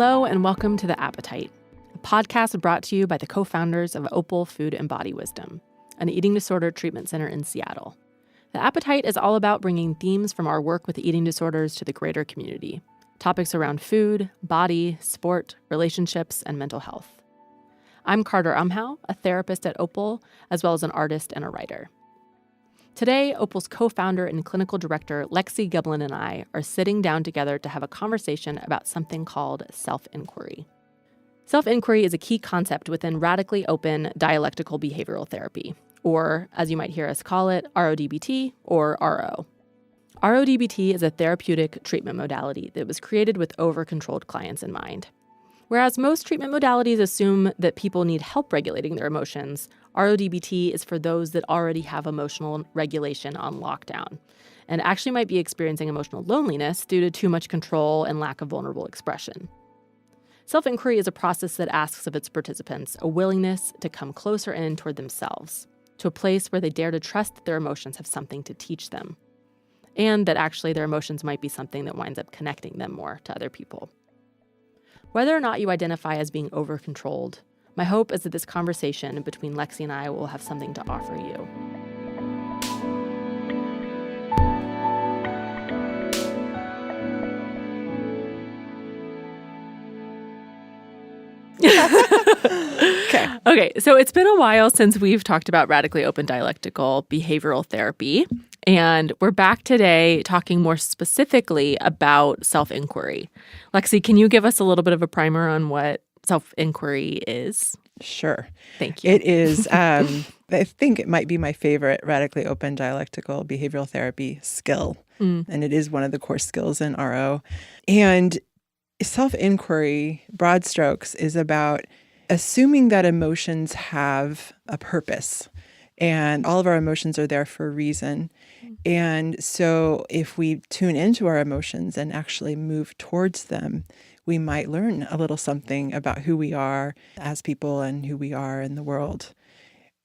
Hello and welcome to The Appetite, a podcast brought to you by the co-founders of Opal Food+Body Wisdom, an eating disorder treatment center in Seattle. The Appetite is all about bringing themes from our work with eating disorders to the greater community. Topics around food, body, sport, relationships, and mental health. I'm Carter Umhau, a therapist at Opal, as well as an artist and a writer. Today, Opal's co-founder and clinical director, Lexi Giblin, and I are sitting down together to have a conversation about something called self-inquiry. Self-inquiry is a key concept within Radically Open Dialectical Behavioral Therapy, or, as you might hear us call it, RODBT or RO. RODBT is a therapeutic treatment modality that was created with over-controlled clients in mind. Whereas most treatment modalities assume that people need help regulating their emotions, RODBT is for those that already have emotional regulation on lockdown and actually might be experiencing emotional loneliness due to too much control and lack of vulnerable expression. Self-inquiry is a process that asks of its participants a willingness to come closer in toward themselves, to a place where they dare to trust that their emotions have something to teach them, and that actually their emotions might be something that winds up connecting them more to other people. Whether or not you identify as being over-controlled, my hope is that this conversation between Lexi and I will have something to offer you. Okay, so it's been a while since we've talked about radically open dialectical behavioral therapy, and we're back today talking more specifically about self-inquiry. Lexi, can you give us a little bit of a primer on what self-inquiry is? Sure. Thank you. It is, I think it might be my favorite radically open dialectical behavioral therapy skill, and it is one of the core skills in RO. And self-inquiry, broad strokes, is about assuming that emotions have a purpose and all of our emotions are there for a reason. And so if we tune into our emotions and actually move towards them, we might learn a little something about who we are as people and who we are in the world.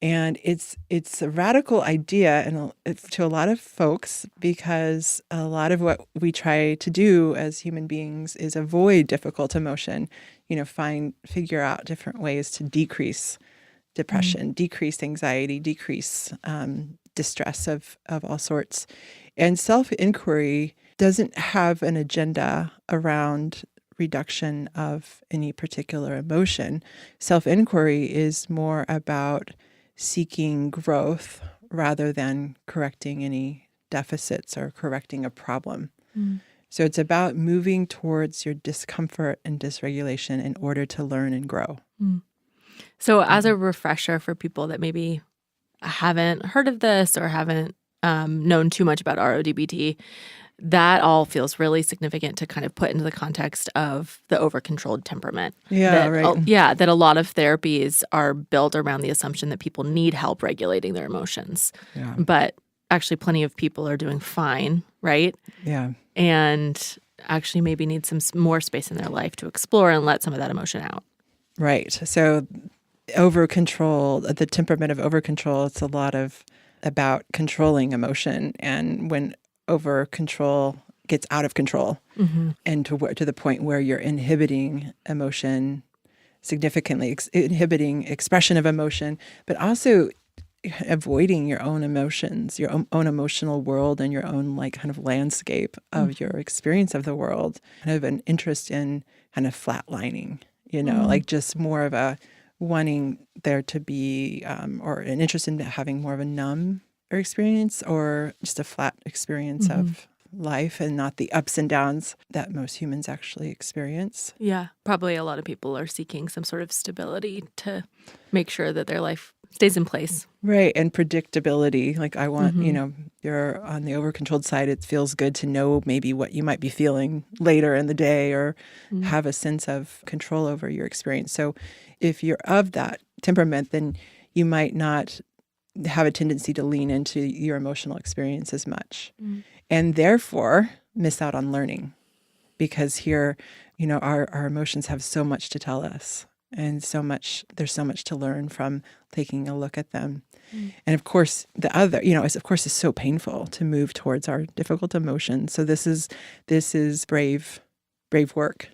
And it's a radical idea and to a lot of folks, because a lot of what we try to do as human beings is avoid difficult emotion, figure out different ways to decrease depression, decrease anxiety, decrease distress of all sorts. And self-inquiry doesn't have an agenda around reduction of any particular emotion. Self-inquiry is more about seeking growth rather than correcting any deficits or correcting a problem. So it's about moving towards your discomfort and dysregulation in order to learn and grow. So as a refresher for people that maybe haven't heard of this or haven't known too much about RODBT, that all feels really significant to kind of put into the context of the over-controlled temperament. That a lot of therapies are built around the assumption that people need help regulating their emotions. Yeah. But actually plenty of people are doing fine, right? Yeah. And actually maybe need some more space in their life to explore and let some of that emotion out. Right. So over-control, the temperament of over-control, it's a lot about controlling emotion. And when over-control gets out of control and to the point where you're inhibiting emotion significantly, inhibiting expression of emotion, but also avoiding your own emotions, your own emotional world and your own kind of landscape of your experience of the world, kind of an interest in kind of flatlining, just more of a wanting there to be or an interest in having more of a numb experience or just a flat experience of life and not the ups and downs that most humans actually experience. Yeah, probably a lot of people are seeking some sort of stability to make sure that their life stays in place. Right, and predictability. I want, you're on the over-controlled side, it feels good to know maybe what you might be feeling later in the day or have a sense of control over your experience. So if you're of that temperament, then you might not have a tendency to lean into your emotional experience as much and therefore miss out on learning because here, our emotions have so much to tell us and there's so much to learn from taking a look at them. And of course, the other, it's so painful to move towards our difficult emotions. So this is brave work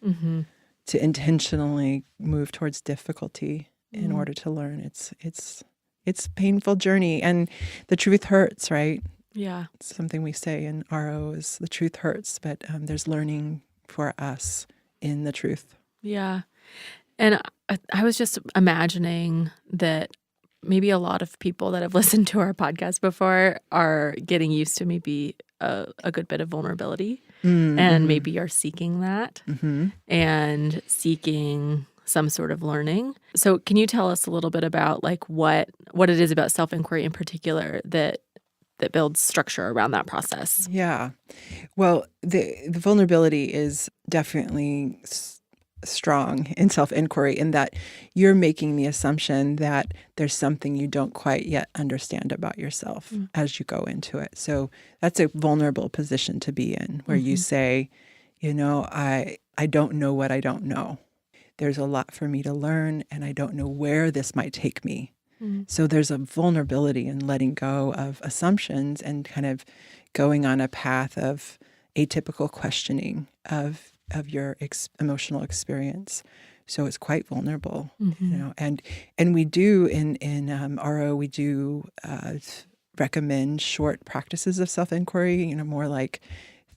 to intentionally move towards difficulty in order to learn. It's a painful journey, and the truth hurts, right? Yeah. It's something we say in RO is the truth hurts, but there's learning for us in the truth. Yeah. And I was just imagining that maybe a lot of people that have listened to our podcast before are getting used to maybe a good bit of vulnerability, and maybe are seeking that and seeking some sort of learning. So can you tell us a little bit about like what it is about self-inquiry in particular that builds structure around that process? Yeah. Well, the vulnerability is definitely strong in self-inquiry in that you're making the assumption that there's something you don't quite yet understand about yourself as you go into it. So that's a vulnerable position to be in, where you say, I don't know what I don't know. There's a lot for me to learn, and I don't know where this might take me. So there's a vulnerability in letting go of assumptions and kind of going on a path of atypical questioning of your emotional experience. So it's quite vulnerable, and we do in RO, we do recommend short practices of self-inquiry, more like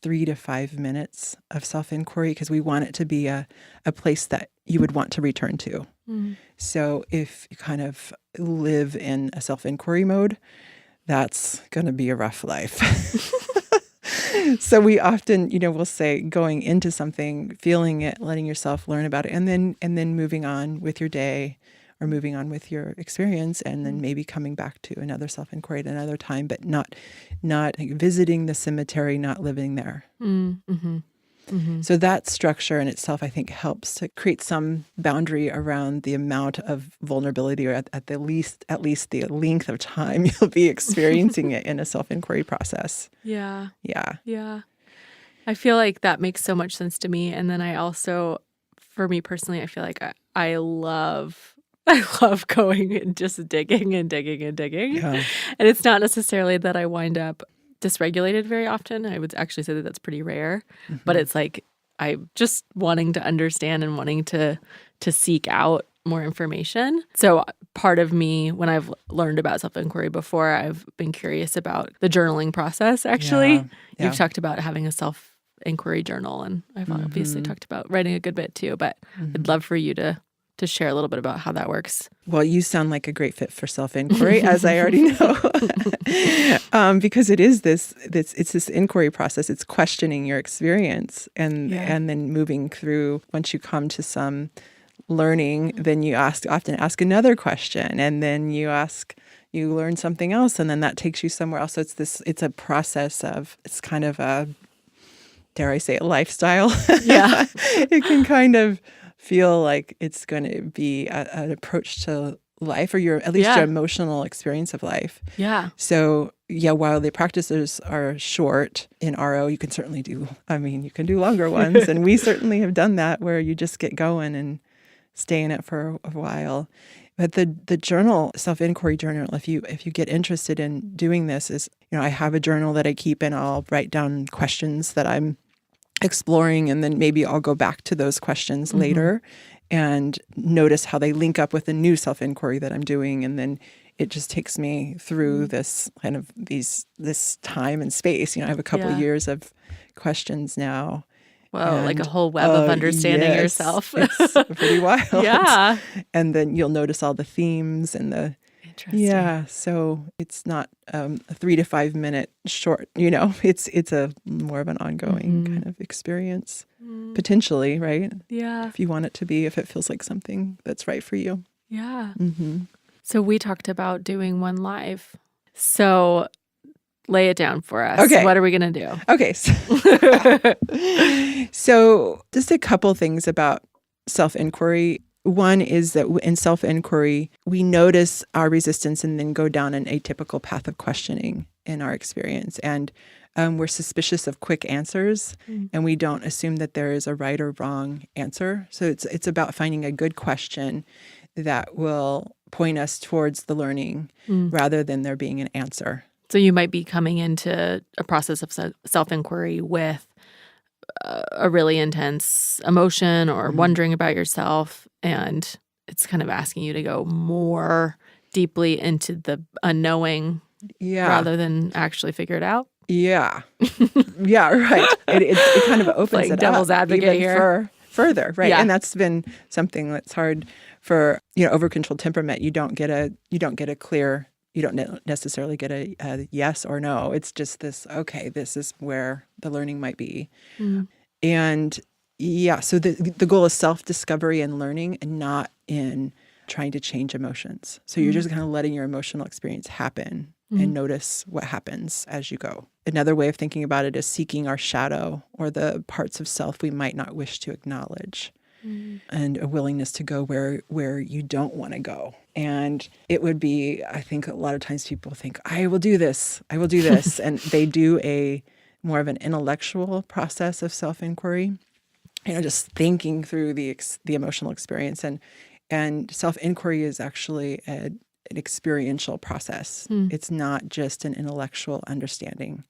3 to 5 minutes of self-inquiry, because we want it to be a place that you would want to return to. So if you kind of live in a self-inquiry mode, that's going to be a rough life. So we often, we'll say going into something, feeling it, letting yourself learn about it, and then moving on with your day or moving on with your experience, and then maybe coming back to another self-inquiry at another time, but not like visiting the cemetery, not living there. So that structure in itself, I think, helps to create some boundary around the amount of vulnerability, or at least the length of time you'll be experiencing it in a self-inquiry process. Yeah. Yeah. I feel like that makes so much sense to me. And then I also, for me personally, I feel like I love going and just digging and digging and digging. Yeah. And it's not necessarily that I wind up dysregulated very often. I would actually say that that's pretty rare. But it's like I'm just wanting to understand and wanting to seek out more information. So part of me, when I've learned about self-inquiry before, I've been curious about the journaling process, actually. Yeah. You've talked about having a self-inquiry journal, and I've obviously talked about writing a good bit too, but I'd love for you to share a little bit about how that works. Well, you sound like a great fit for self-inquiry, as I already know, because it's this inquiry process. It's questioning your experience, and then moving through. Once you come to some learning, then you often ask another question, and then you learn something else, and then that takes you somewhere else. So it's a process of, it's kind of a, dare I say, a lifestyle. Yeah. It can kind of feel like it's going to be an approach to life, or your emotional experience of life. Yeah. So while the practices are short in RO, you can certainly do longer ones. And we certainly have done that, where you just get going and stay in it for a while. But the journal, self-inquiry journal, if you get interested in doing this, is, I have a journal that I keep, and I'll write down questions that I'm exploring, and then maybe I'll go back to those questions later and notice how they link up with the new self-inquiry that I'm doing. And then it just takes me through this kind of this time and space. I have a couple of years of questions now. Whoa, like a whole web of understanding yourself. It's pretty wild. Yeah. And then you'll notice all the themes and the... Interesting. Yeah, so it's not a 3 to 5 minute short, it's a more of an ongoing kind of experience, potentially, right? Yeah. If you want it to be, if it feels like something that's right for you. Yeah. So we talked about doing one live. So lay it down for us. Okay. What are we going to do? Okay. So just a couple things about self-inquiry. One is that in self-inquiry, we notice our resistance and then go down an atypical path of questioning in our experience. And we're suspicious of quick answers, and we don't assume that there is a right or wrong answer. So it's about finding a good question that will point us towards the learning rather than there being an answer. So you might be coming into a process of self-inquiry with a really intense emotion or wondering about yourself, and it's kind of asking you to go more deeply into the unknowing rather than actually figure it out. Yeah. Yeah, right. It kind of opens like it devil's up advocate even here. further, right? Yeah. And that's been something that's hard for, over-controlled temperament. You don't necessarily get a yes or no. It's just this, okay, this is where the learning might be. And yeah, so the goal is self-discovery and learning, and not in trying to change emotions. So you're just kind of letting your emotional experience happen and notice what happens as you go. Another way of thinking about it is seeking our shadow, or the parts of self we might not wish to acknowledge, and a willingness to go where you don't want to go. And it would be, I think a lot of times people think, I will do this. And they do a more of an intellectual process of self-inquiry, just thinking through the emotional experience. And self-inquiry is actually an experiential process. It's not just an intellectual understanding.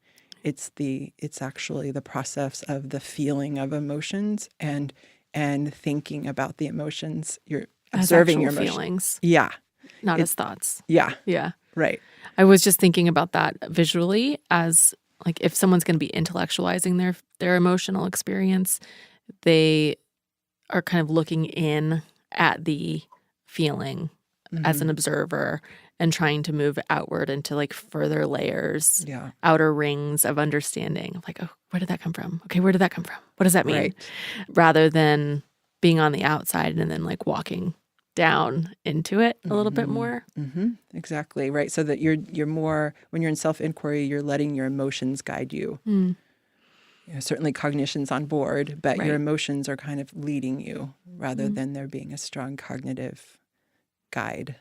It's actually the process of the feeling of emotions and thinking about the emotions. You're observing your emotions. Feelings. Yeah. Not as thoughts. Yeah. Yeah. Right. I was just thinking about that visually as like if someone's going to be intellectualizing their emotional experience, they are kind of looking in at the feeling as an observer and trying to move outward into like further layers, outer rings of understanding. Like, oh, where did that come from? Okay, where did that come from? What does that mean? Right. Rather than being on the outside and then like walking down into it a little bit more. Exactly. Right. So that you're more, when you're in self-inquiry, you're letting your emotions guide you. Certainly cognition's on board, but your emotions are kind of leading you rather than there being a strong cognitive guide.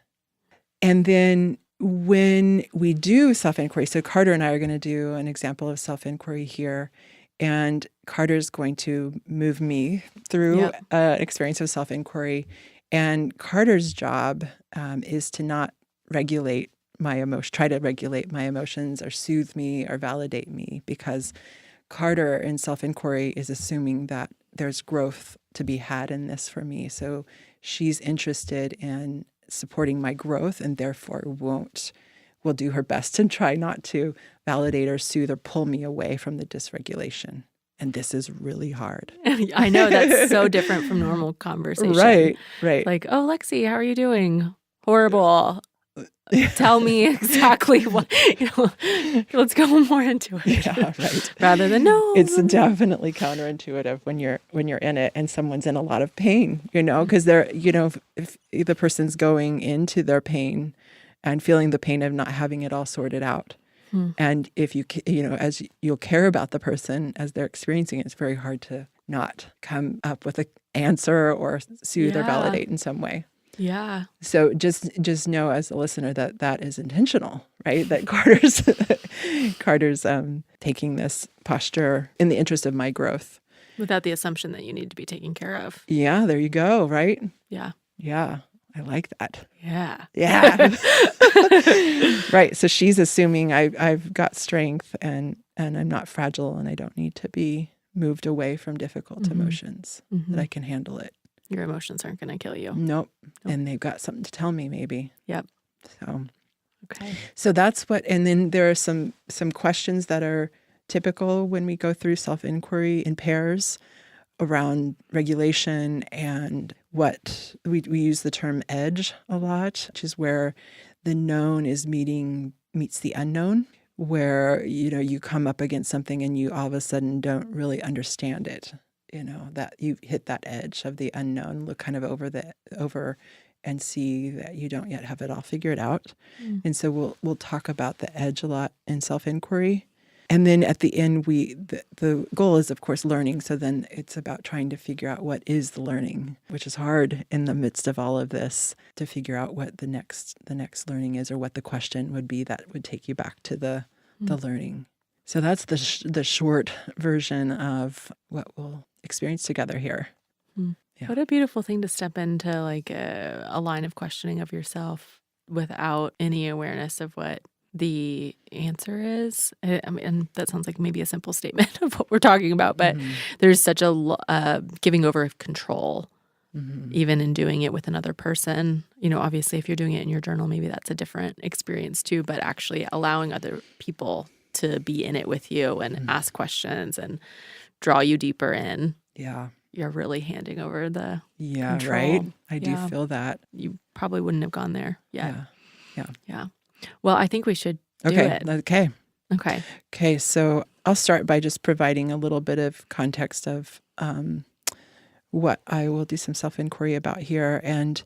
And then when we do self-inquiry, so Carter and I are going to do an example of self-inquiry here, and Carter's going to move me through an experience of self-inquiry. And Carter's job is to not regulate my emotion, try to regulate my emotions or soothe me or validate me, because Carter in self-inquiry is assuming that there's growth to be had in this for me. So she's interested in supporting my growth, and therefore will do her best to try not to validate or soothe or pull me away from the dysregulation. And this is really hard. I know, that's so different from normal conversation. Right. Like, oh, Lexi, how are you doing? Horrible. Tell me exactly what, let's go more into it. Yeah, right. Rather than no. It's definitely counterintuitive when you're in it and someone's in a lot of pain, because they're, if the person's going into their pain and feeling the pain of not having it all sorted out. And if as you'll care about the person as they're experiencing it, it's very hard to not come up with an answer or soothe or validate in some way. Yeah. So just know as a listener that is intentional, right? That Carter's taking this posture in the interest of my growth. Without the assumption that you need to be taken care of. Yeah, there you go, right? Yeah. Yeah, I like that. Yeah. Yeah. Right. So she's assuming I've got strength and I'm not fragile and I don't need to be moved away from difficult emotions, that I can handle it. Your emotions aren't going to kill you. Nope. And they've got something to tell me, maybe. Yep. So, okay. So that's and then there are some questions that are typical when we go through self-inquiry in pairs around regulation, and what we use the term edge a lot, which is where the known meets the unknown, where, you come up against something and you all of a sudden don't really understand it. That you hit that edge of the unknown, look kind of over and see that you don't yet have it all figured out. And so we'll talk about the edge a lot in self-inquiry. And then at the end, the goal is, of course, learning. So then it's about trying to figure out what is the learning, which is hard in the midst of all of this, to figure out what the next learning is, or what the question would be that would take you back to the learning. So that's the short version of what we'll experience together here. Yeah. What a beautiful thing to step into, like a line of questioning of yourself without any awareness of what the answer is. I mean, and that sounds like maybe a simple statement of what we're talking about, but there's such a giving over of control, even in doing it with another person. You know, obviously, if you're doing it in your journal, maybe that's a different experience too, but actually allowing other people to be in it with you and ask questions and draw you deeper in. Yeah. You're really handing over the Yeah, control. right? I do feel that. You probably wouldn't have gone there yet. Yeah. Well, I think we should do it. Okay, so I'll start by just providing a little bit of context of what I will do some self-inquiry about here. And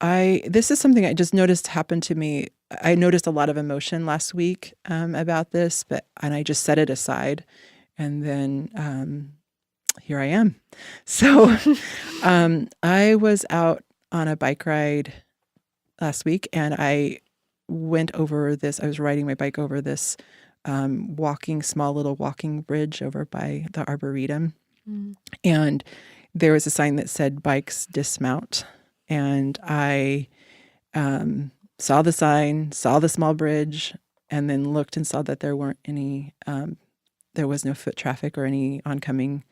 this is something I just noticed happened to me. I noticed a lot of emotion last week about this, and I just set it aside. And then here I am. So I was out on a bike ride last week, and I went over this. I was riding my bike over this small little walking bridge over by the Arboretum. And there was a sign that said bikes dismount. And I saw the sign, saw the small bridge, and then looked and saw that there weren't any, there was no foot traffic or any oncoming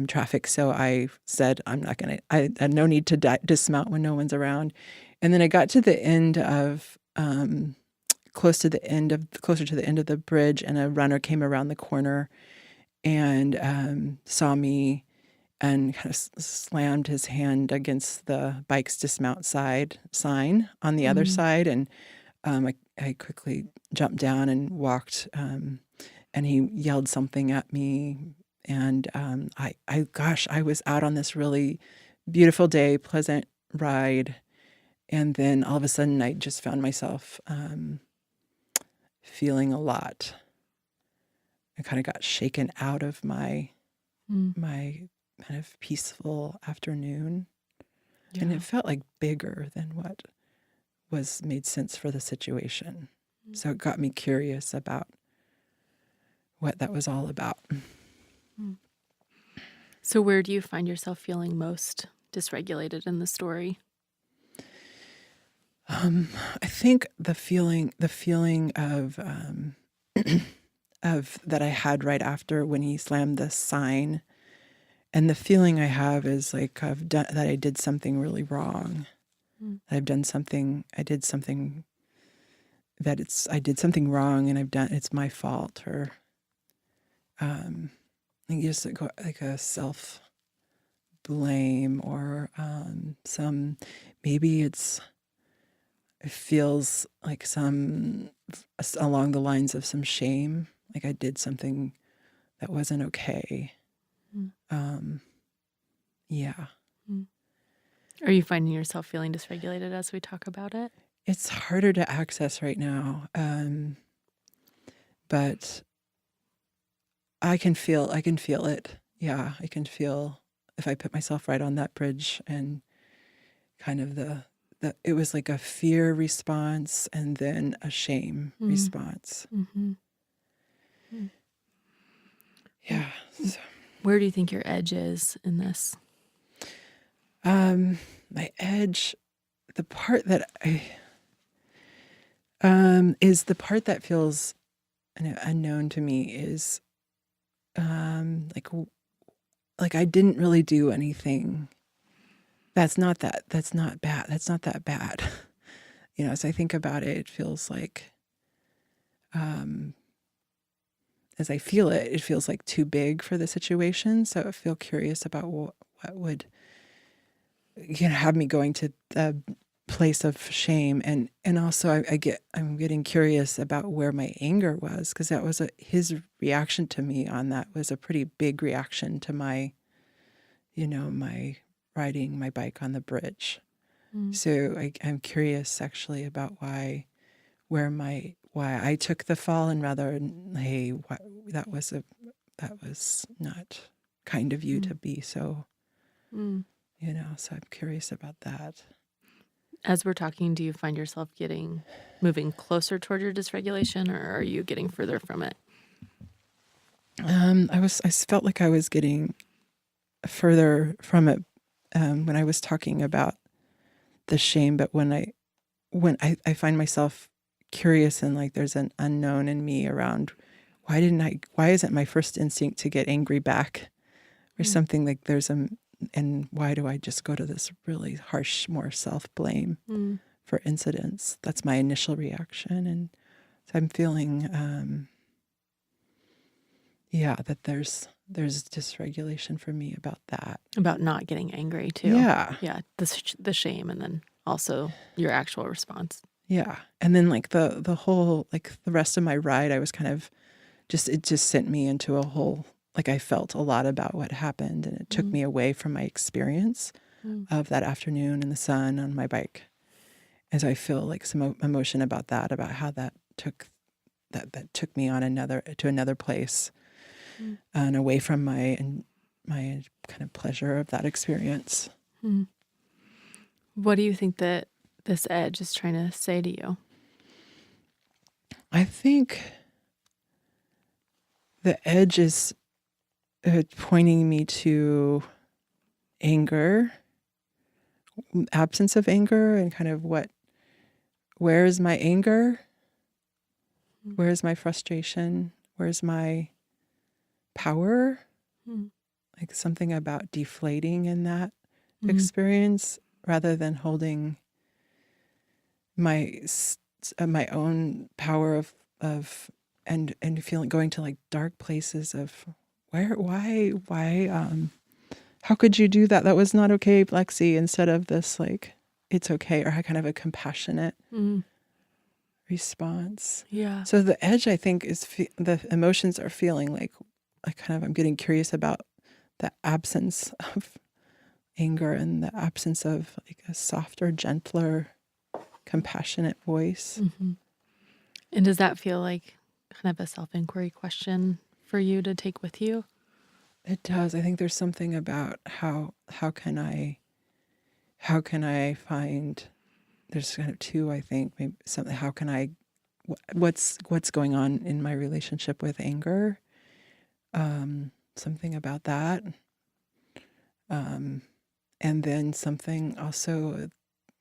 traffic. So I said, I had no need to dismount when no one's around. And then I got to the end of, closer to the end of the bridge, and a runner came around the corner and saw me and kind of slammed his hand against the bike's dismount sign on the other side. And I quickly jumped down and walked, and he yelled something at me. And I was out on this really beautiful day, pleasant ride. And then all of a sudden I just found myself feeling a lot. I kind of got shaken out of my kind of peaceful afternoon. Yeah. And it felt like bigger than what made sense for the situation. So it got me curious about what that was all about. So where do you find yourself feeling most dysregulated in the story? I think the feeling of of that I had right after when he slammed the sign, and the feeling I have is like that I did something really wrong. I did something wrong, and it's my fault, or I guess like a self blame, or maybe it feels like some along the lines of some shame, like I did something that wasn't okay. Are you finding yourself feeling dysregulated as we talk about it? It's harder to access right now, but I can feel it. Yeah, I can feel if I put myself right on that bridge, and kind of it was like a fear response and then a shame response. Yeah. So. Where do you think your edge is in this? My edge, the part that is the part that feels unknown to me is like I didn't really do anything. That's not bad. That's not that bad. As I think about it, it feels like, as I feel it, it feels like too big for the situation. So I feel curious about what would, have me going to the place of shame. And also I'm getting curious about where my anger was, because that was his reaction to me on that was a pretty big reaction to my, my riding my bike on the bridge. So I'm curious actually about why I took the fall, and rather, hey, that was not kind of you to be so, so I'm curious about that. As we're talking, do you find yourself moving closer toward your dysregulation, or are you getting further from it? I felt like I was getting further from it when I was talking about the shame, but when I find myself curious and like there's an unknown in me around why isn't my first instinct to get angry back or something, like and why do I just go to this really harsh, more self-blame for incidents? That's my initial reaction. And so I'm feeling, that there's dysregulation for me about that. About not getting angry too. Yeah. Yeah. The shame and then also your actual response. Yeah. And then like the whole, like the rest of my ride, I was kind of it just sent me into a whole, like I felt a lot about what happened, and it took me away from my experience of that afternoon in the sun on my bike. And so I feel like some emotion about that, about how that took me on to another place and away from my kind of pleasure of that experience. What do you think that this edge is trying to say to you? I think the edge is pointing me to anger, absence of anger, and kind of where is my anger? Where is my frustration? Where's my power? Like something about deflating in that experience, rather than holding my own power of and feeling, going to like dark places of why how could you do that? That was not okay, Lexi, instead of this like it's okay, or kind of a compassionate response. Yeah. So the edge, I think, is the emotions are feeling like I'm getting curious about the absence of anger and the absence of like a softer, gentler, compassionate voice. And does that feel like kind of a self-inquiry question for you to take with you? It does. I think there's something about how can I find, there's kind of two, I think, maybe something, how can I, what's going on in my relationship with anger? Something about that. And then something also,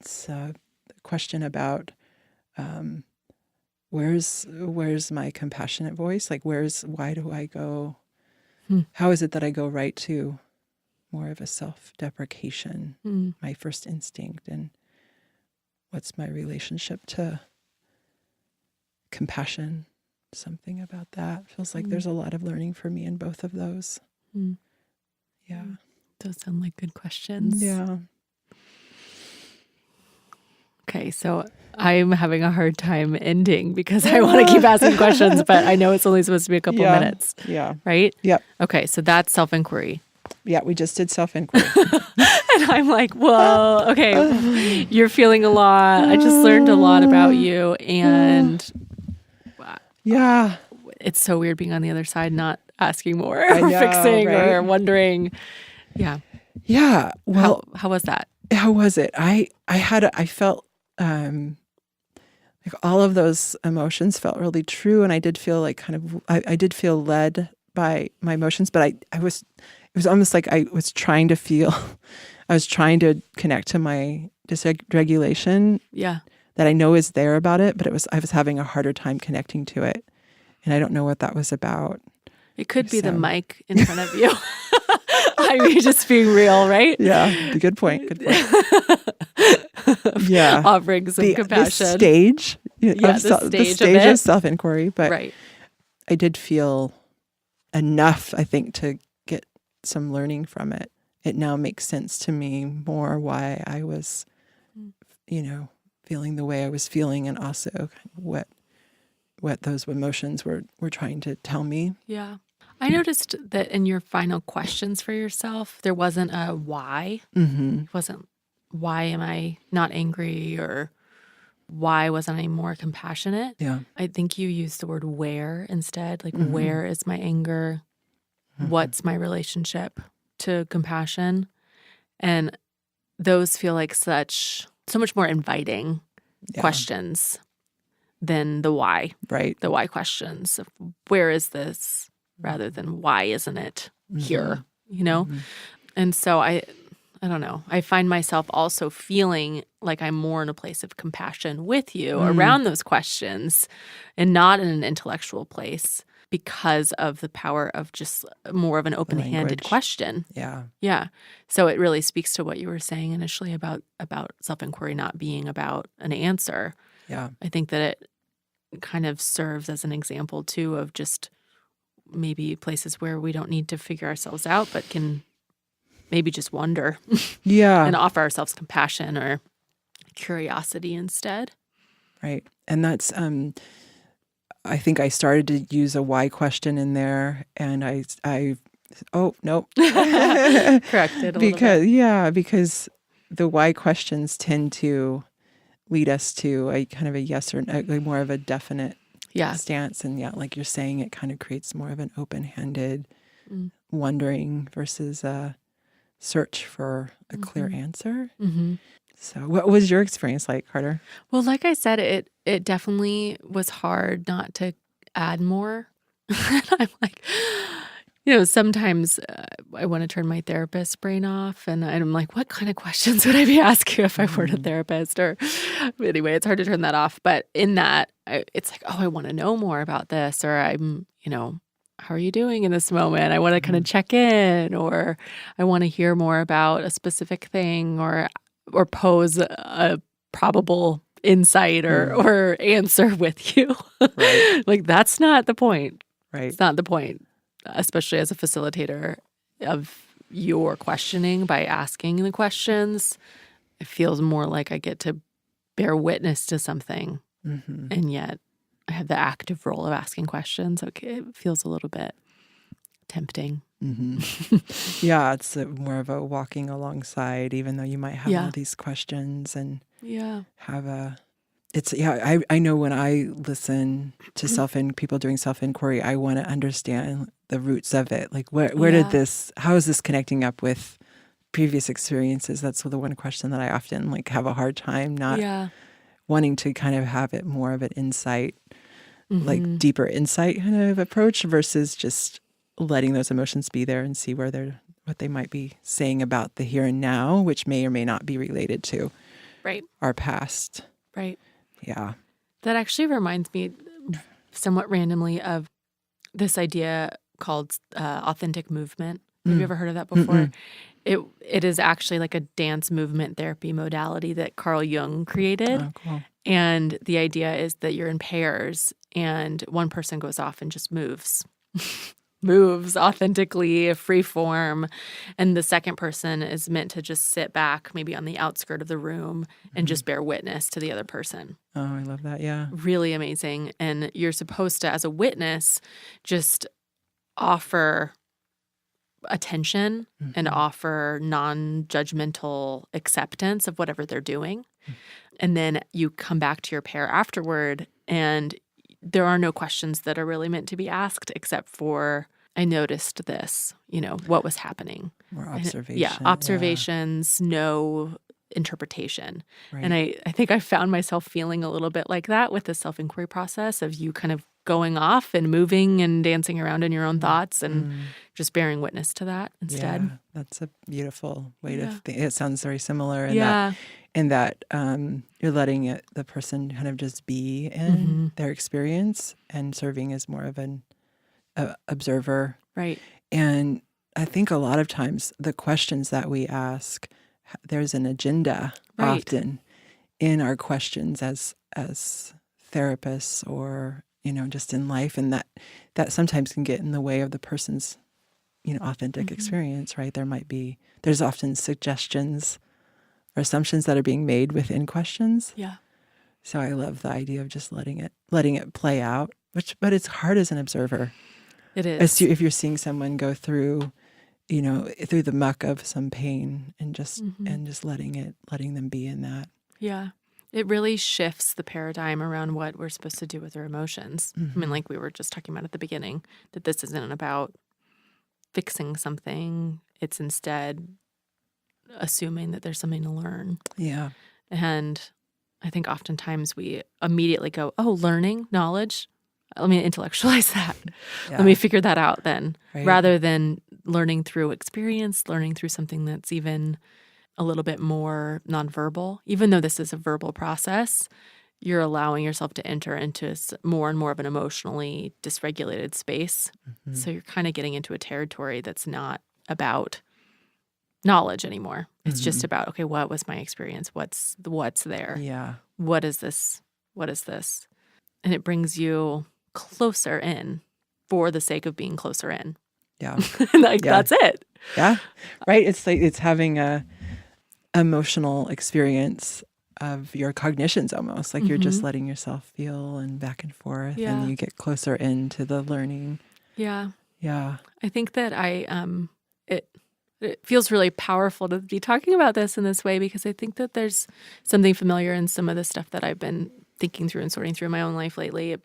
it's a question about where's my compassionate voice? Like why do I go, how is it that I go right to more of a self-deprecation, my first instinct, and what's my relationship to compassion? Something about that. Feels like there's a lot of learning for me in both of those. Yeah. Those sound like good questions. Yeah. Okay, so I'm having a hard time ending because I want to keep asking questions, but I know it's only supposed to be a couple minutes. Yeah. Right? Yep. Okay, so that's self-inquiry. Yeah, we just did self-inquiry. And I'm like, whoa, okay, you're feeling a lot. I just learned a lot about you. And yeah, it's so weird being on the other side, not asking more I or know, fixing right? or wondering. Yeah. Yeah. Well, how was that? How was it? I felt like all of those emotions felt really true. And I did feel like I did feel led by my emotions, but it was almost like I was trying to connect to my dysregulation. Yeah. That I know is there about it, but I was having a harder time connecting to it. And I don't know what that was about. It could be the mic in front of you. I mean, just being real, right? Yeah. Good point. Yeah. Offering some compassion. The stage. The stage of self-inquiry. But right. I did feel enough, I think, to get some learning from it. It now makes sense to me more why I was, feeling the way I was feeling, and also what those emotions were trying to tell me. Yeah. I noticed that in your final questions for yourself, there wasn't a why. It wasn't, why am I not angry, or why wasn't I more compassionate? Yeah. I think you used the word where instead. Like, where is my anger? What's my relationship to compassion? And those feel like so much more inviting questions than the why. Right. The why questions. Where is this? Rather than why isn't it here? And so I don't know. I find myself also feeling like I'm more in a place of compassion with you around those questions and not in an intellectual place because of the power of just more of an open-handed Language. question. Yeah. Yeah. So it really speaks to what you were saying initially about self-inquiry not being about an answer. Yeah. I think that it kind of serves as an example, too, of just maybe places where we don't need to figure ourselves out, but can maybe just wonder Yeah. and offer ourselves compassion or curiosity instead. Right. And that's, I think I started to use a why question in there, and oh, nope. Corrected a little bit. Because the why questions tend to lead us to a kind of a yes or no, like more of a definite stance. And like you're saying, it kind of creates more of an open-handed wondering versus a search for a clear answer. Mm-hmm. So what was your experience like, Carter? Well, like I said, it definitely was hard not to add more. I'm like, sometimes I want to turn my therapist brain off, and I'm like, what kind of questions would I be asking if I weren't a therapist? Or anyway, it's hard to turn that off. But in that, it's like, oh, I want to know more about this, or I'm, how are you doing in this moment? I want to kind of check in, or I want to hear more about a specific thing, or pose a probable insight or answer with you. Right. Like, that's not the point. Right. It's not the point, especially as a facilitator of your questioning by asking the questions. It feels more like I get to bear witness to something, and yet I have the active role of asking questions. Okay, it feels a little bit tempting. Yeah, it's more of a walking alongside, even though you might have all these questions and have I know when I listen to people doing self-inquiry, I want to understand the roots of it. Like how is this connecting up with previous experiences? That's the one question that I often have a hard time not wanting to kind of have it more of an insight, like deeper insight kind of approach versus just letting those emotions be there and see what they might be saying about the here and now, which may or may not be related to our past. Right. Yeah. That actually reminds me somewhat randomly of this idea called authentic movement. Have you ever heard of that before? It is actually like a dance movement therapy modality that Carl Jung created. Oh, cool. And the idea is that you're in pairs and one person goes off and just moves authentically, free form. And the second person is meant to just sit back, maybe on the outskirt of the room, and just bear witness to the other person. Oh, I love that. Yeah. Really amazing. And you're supposed to, as a witness, just offer attention and offer non-judgmental acceptance of whatever they're doing. And then you come back to your pair afterward, and there are no questions that are really meant to be asked except for, I noticed this, what was happening. More observation. Yeah, observations, no interpretation. Right. And I think I found myself feeling a little bit like that with the self-inquiry process of you kind of going off and moving and dancing around in your own thoughts and just bearing witness to that instead. Yeah, that's a beautiful way to think. It sounds very similar in that you're letting the person kind of just be in their experience and serving as more of an observer. Right. And I think a lot of times the questions that we ask, there's an agenda often in our questions as therapists or just in life, and that sometimes can get in the way of the person's authentic experience, right? There's often suggestions or assumptions that are being made within questions. Yeah. So I love the idea of just letting it play out, but it's hard as an observer. It is. If you're seeing someone go through through the muck of some pain and just letting them be in that. Yeah. It really shifts the paradigm around what we're supposed to do with our emotions. I mean, like we were just talking about at the beginning, that this isn't about fixing something. It's instead assuming that there's something to learn. Yeah. And I think oftentimes we immediately go, oh, learning, knowledge. Let me intellectualize that. Yeah. Let me figure that out then. Right. Rather than learning through experience, learning through something that's even a little bit more nonverbal. Even though this is a verbal process, you're allowing yourself to enter into more and more of an emotionally dysregulated space. Mm-hmm. So you're kind of getting into a territory that's not about knowledge anymore. It's just about, okay, what was my experience? What's there? Yeah. What is this? What is this? And it brings you closer in for the sake of being closer in. Yeah. That's it. Yeah. Right. It's like it's having a emotional experience of your cognitions almost. Like you're just letting yourself feel and back and forth and you get closer into the learning. Yeah. Yeah. I think that it feels really powerful to be talking about this in this way because I think that there's something familiar in some of the stuff that I've been thinking through and sorting through in my own life lately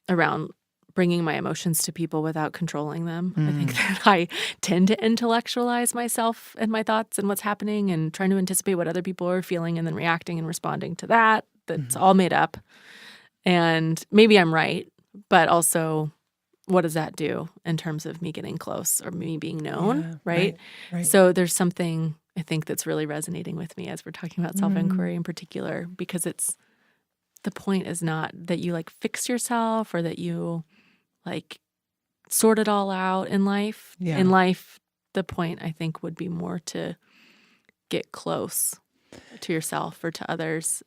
around bringing my emotions to people without controlling them. I think that I tend to intellectualize myself and my thoughts and what's happening and trying to anticipate what other people are feeling and then reacting and responding to that. That's all made up. And maybe I'm right, but also what does that do in terms of me getting close or me being known, right? So there's something I think that's really resonating with me as we're talking about self-inquiry in particular, because the point is not that you like fix yourself or that you like sort it all out in life. Yeah. In life, the point I think would be more to get close to yourself or to others.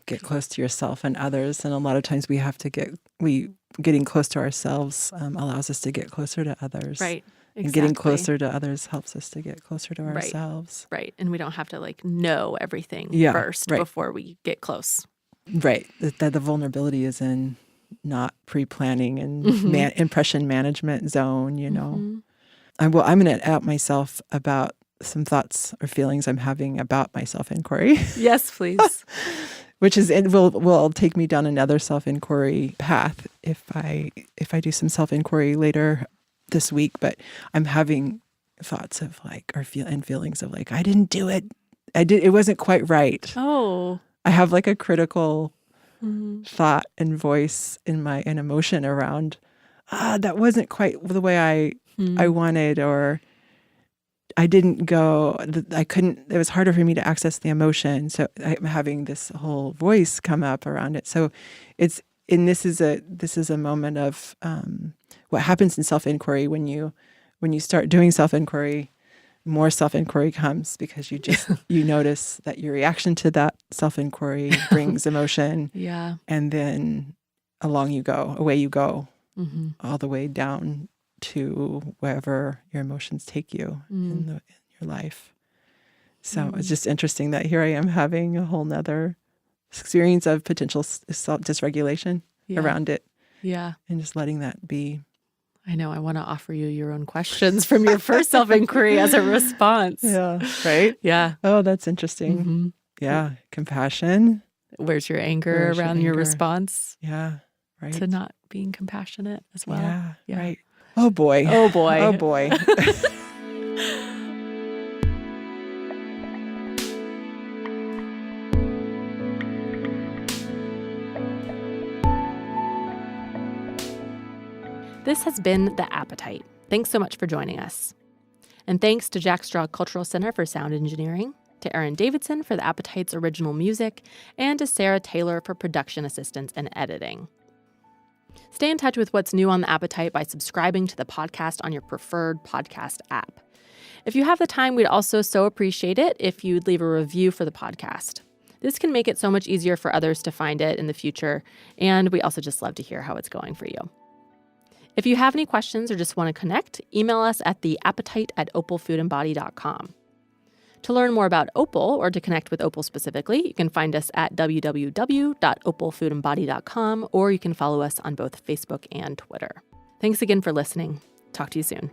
Get close to yourself and others. And a lot of times getting close to ourselves allows us to get closer to others. Right. Exactly. And getting closer to others helps us to get closer to ourselves. Right. And we don't have to like know everything first before we get close. Right. The vulnerability is in not pre-planning and impression management zone, you know. I'm going to out myself about some thoughts or feelings I'm having about my self-inquiry. Yes, please. Which is it will take me down another self-inquiry path if I do some self-inquiry later this week. But I'm having thoughts of like feelings of like I didn't do it. It wasn't quite right. Oh. I have like a critical thought and voice in an emotion around that wasn't quite the way I wanted, or I didn't go, I couldn't, it was harder for me to access the emotion. So I'm having this whole voice come up around it. So this is a moment of what happens in self-inquiry when you start doing self-inquiry, more self-inquiry comes because you notice that your reaction to that self-inquiry brings emotion. Yeah. And then away you go, all the way down to wherever your emotions take you in your life. So it's just interesting that here I am having a whole nother experience of potential dysregulation around it. Yeah. And just letting that be. I know. I want to offer you your own questions from your first self-inquiry as a response. Yeah. Right? Yeah. Oh, that's interesting. Yeah. Compassion. Where's your anger around your response? Yeah. Right. To not being compassionate as well. Yeah. Right. Oh, boy. Oh, boy. Oh, boy. This has been The Appetite. Thanks so much for joining us. And thanks to Jack Straw Cultural Center for sound engineering, to Aaron Davidson for The Appetite's original music, and to Sarah Taylor for production assistance and editing. Stay in touch with what's new on The Appetite by subscribing to the podcast on your preferred podcast app. If you have the time, we'd also so appreciate it if you'd leave a review for the podcast. This can make it so much easier for others to find it in the future, and we also just love to hear how it's going for you. If you have any questions or just want to connect, email us at theappetite@opalfoodandbody.com. To learn more about Opal or to connect with Opal specifically, you can find us at www.opalfoodandbody.com, or you can follow us on both Facebook and Twitter. Thanks again for listening. Talk to you soon.